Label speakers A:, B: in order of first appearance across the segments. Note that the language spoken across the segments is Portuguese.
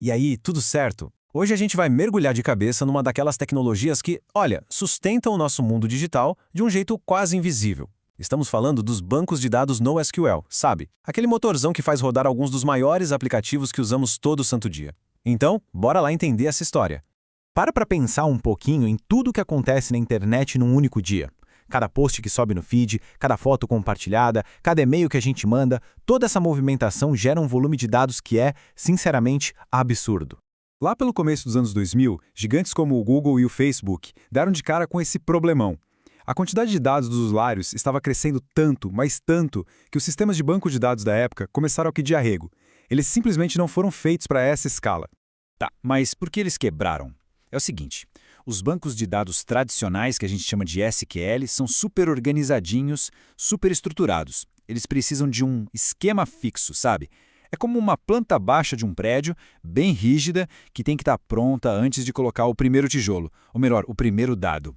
A: E aí, tudo certo? Hoje a gente vai mergulhar de cabeça numa daquelas tecnologias que, olha, sustentam o nosso mundo digital de um jeito quase invisível. Estamos falando dos bancos de dados NoSQL, sabe? Aquele motorzão que faz rodar alguns dos maiores aplicativos que usamos todo santo dia. Então, bora lá entender essa história.
B: Para pensar um pouquinho em tudo o que acontece na internet num único dia. Cada post que sobe no feed, cada foto compartilhada, cada e-mail que a gente manda, toda essa movimentação gera um volume de dados que é, sinceramente, absurdo.
C: Lá pelo começo dos anos 2000, gigantes como o Google e o Facebook deram de cara com esse problemão. A quantidade de dados dos usuários estava crescendo tanto, mas tanto, que os sistemas de banco de dados da época começaram a pedir arrego. Eles simplesmente não foram feitos para essa escala.
D: Tá, mas por que eles quebraram? É o seguinte, os bancos de dados tradicionais, que a gente chama de SQL, são super organizadinhos, super estruturados. Eles precisam de um esquema fixo, sabe? É como uma planta baixa de um prédio, bem rígida, que tem que estar pronta antes de colocar o primeiro tijolo, ou melhor, o primeiro dado.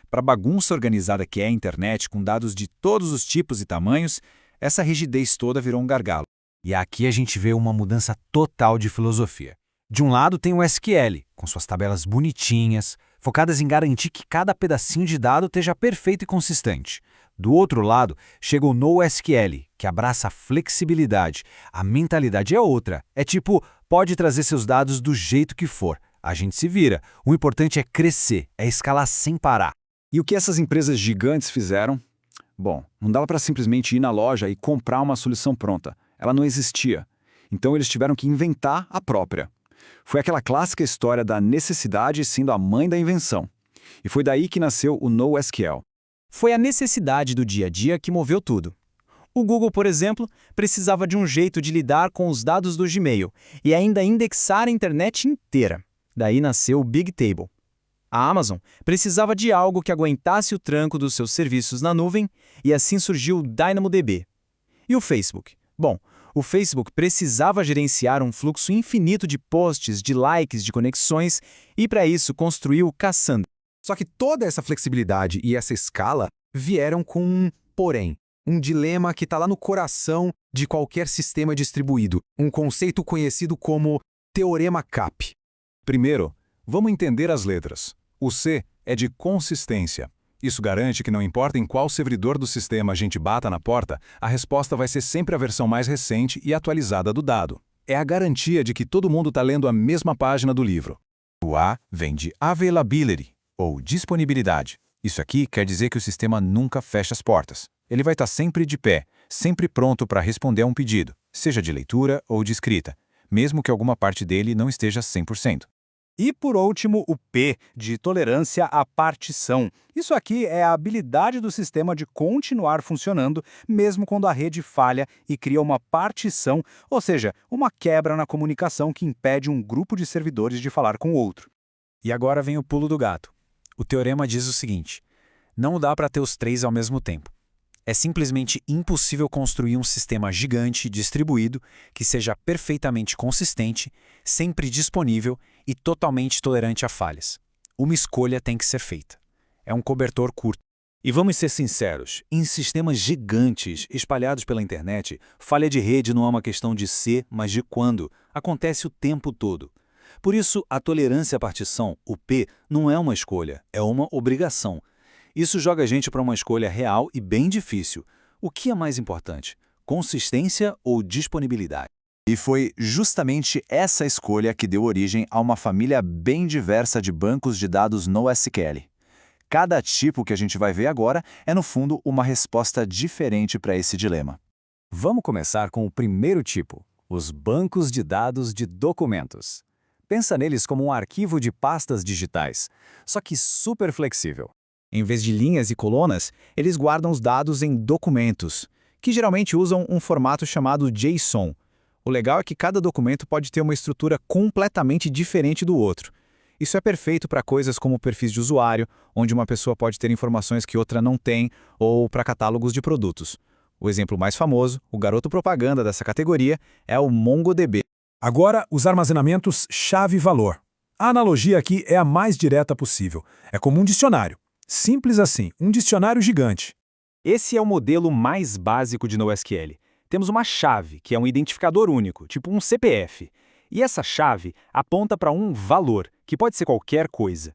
D: Para a bagunça organizada que é a internet, com dados de todos os tipos e tamanhos, essa rigidez toda virou um gargalo.
B: E aqui a gente vê uma mudança total de filosofia. De um lado tem o SQL, com suas tabelas bonitinhas, focadas em garantir que cada pedacinho de dado esteja perfeito e consistente. Do outro lado, chega o NoSQL, que abraça a flexibilidade. A mentalidade é outra. É tipo, pode trazer seus dados do jeito que for. A gente se vira. O importante é crescer, é escalar sem parar.
C: E o que essas empresas gigantes fizeram? Bom, não dava para simplesmente ir na loja e comprar uma solução pronta. Ela não existia. Então eles tiveram que inventar a própria. Foi aquela clássica história da necessidade sendo a mãe da invenção. E foi daí que nasceu o NoSQL.
E: Foi a necessidade do dia a dia que moveu tudo. O Google, por exemplo, precisava de um jeito de lidar com os dados do Gmail e ainda indexar a internet inteira. Daí nasceu o Big Table. A Amazon precisava de algo que aguentasse o tranco dos seus serviços na nuvem e assim surgiu o DynamoDB. E o Facebook? Bom, o Facebook precisava gerenciar um fluxo infinito de posts, de likes, de conexões e para isso construiu o Cassandra.
B: Só que toda essa flexibilidade e essa escala vieram com um porém, um dilema que está lá no coração de qualquer sistema distribuído, um conceito conhecido como Teorema CAP.
C: Primeiro, vamos entender as letras. O C é de consistência. Isso garante que não importa em qual servidor do sistema a gente bata na porta, a resposta vai ser sempre a versão mais recente e atualizada do dado. É a garantia de que todo mundo está lendo a mesma página do livro.
F: O A vem de availability, ou disponibilidade. Isso aqui quer dizer que o sistema nunca fecha as portas. Ele vai estar sempre de pé, sempre pronto para responder a um pedido, seja de leitura ou de escrita, mesmo que alguma parte dele não esteja 100%.
G: E, por último, o P, de tolerância à partição. Isso aqui é a habilidade do sistema de continuar funcionando, mesmo quando a rede falha e cria uma partição, ou seja, uma quebra na comunicação que impede um grupo de servidores de falar com o outro.
A: E agora vem o pulo do gato. O teorema diz o seguinte: não dá para ter os três ao mesmo tempo. É simplesmente impossível construir um sistema gigante distribuído que seja perfeitamente consistente, sempre disponível e totalmente tolerante a falhas. Uma escolha tem que ser feita. É um cobertor curto.
D: E vamos ser sinceros, em sistemas gigantes espalhados pela internet, falha de rede não é uma questão de se, mas de quando. Acontece o tempo todo. Por isso, a tolerância à partição, o P, não é uma escolha, é uma obrigação. Isso joga a gente para uma escolha real e bem difícil. O que é mais importante? Consistência ou disponibilidade?
F: E foi justamente essa escolha que deu origem a uma família bem diversa de bancos de dados NoSQL. Cada tipo que a gente vai ver agora é, no fundo, uma resposta diferente para esse dilema.
A: Vamos começar com o primeiro tipo, os bancos de dados de documentos. Pensa neles como um arquivo de pastas digitais, só que super flexível. Em vez de linhas e colunas, eles guardam os dados em documentos, que geralmente usam um formato chamado JSON. O legal é que cada documento pode ter uma estrutura completamente diferente do outro. Isso é perfeito para coisas como perfis de usuário, onde uma pessoa pode ter informações que outra não tem, ou para catálogos de produtos. O exemplo mais famoso, o garoto propaganda dessa categoria, é o MongoDB.
H: Agora, os armazenamentos chave-valor. A analogia aqui é a mais direta possível. É como um dicionário. Simples assim, um dicionário gigante.
E: Esse é o modelo mais básico de NoSQL. Temos uma chave, que é um identificador único, tipo um CPF.
D: E essa chave aponta para um valor, que pode ser qualquer coisa.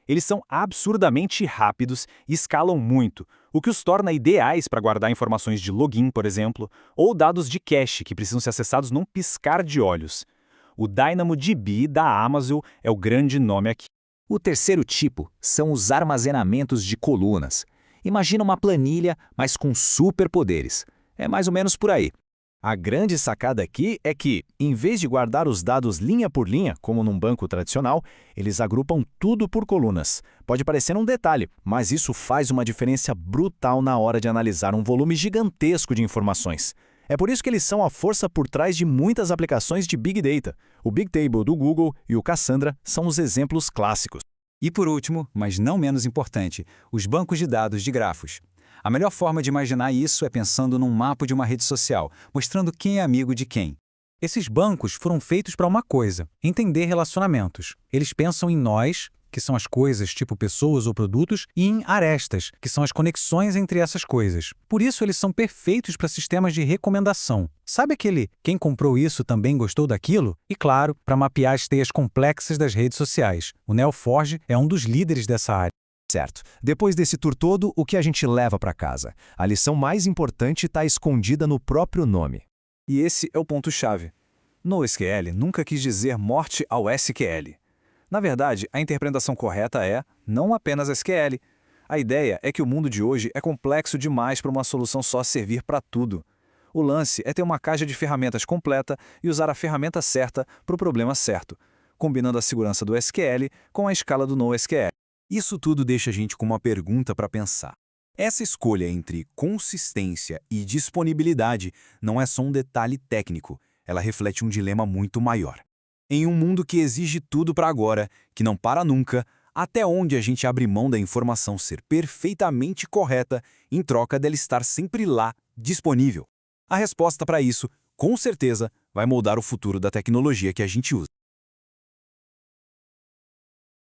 D: Eles são absurdamente rápidos e escalam muito, o que os torna ideais para guardar informações de login, por exemplo, ou dados de cache que precisam ser acessados num piscar de olhos. O DynamoDB da Amazon é o grande nome aqui.
A: O terceiro tipo são os armazenamentos de colunas. Imagina uma planilha, mas com superpoderes. É mais ou menos por aí. A grande sacada aqui é que, em vez de guardar os dados linha por linha, como num banco tradicional, eles agrupam tudo por colunas. Pode parecer um detalhe, mas isso faz uma diferença brutal na hora de analisar um volume gigantesco de informações. É por isso que eles são a força por trás de muitas aplicações de Big Data. O Bigtable do Google e o Cassandra são os exemplos clássicos.
B: E por último, mas não menos importante, os bancos de dados de grafos. A melhor forma de imaginar isso é pensando num mapa de uma rede social, mostrando quem é amigo de quem. Esses bancos foram feitos para uma coisa: entender relacionamentos. Eles pensam em nós, que são as coisas tipo pessoas ou produtos, e em arestas, que são as conexões entre essas coisas. Por isso, eles são perfeitos para sistemas de recomendação. Sabe aquele quem comprou isso também gostou daquilo? E claro, para mapear as teias complexas das redes sociais. O Neo4j é um dos líderes dessa área.
A: Certo. Depois desse tour todo, o que a gente leva para casa? A lição mais importante está escondida no próprio nome.
C: E esse é o ponto-chave. NoSQL nunca quis dizer morte ao SQL. Na verdade, a interpretação correta é não apenas SQL. A ideia é que o mundo de hoje é complexo demais para uma solução só servir para tudo. O lance é ter uma caixa de ferramentas completa e usar a ferramenta certa para o problema certo, combinando a segurança do SQL com a escala do NoSQL.
F: Isso tudo deixa a gente com uma pergunta para pensar. Essa escolha entre consistência e disponibilidade não é só um detalhe técnico, ela reflete um dilema muito maior. Em um mundo que exige tudo para agora, que não para nunca, até onde a gente abre mão da informação ser perfeitamente correta em troca dela estar sempre lá, disponível? A resposta para isso, com certeza, vai moldar o futuro da tecnologia que a gente usa.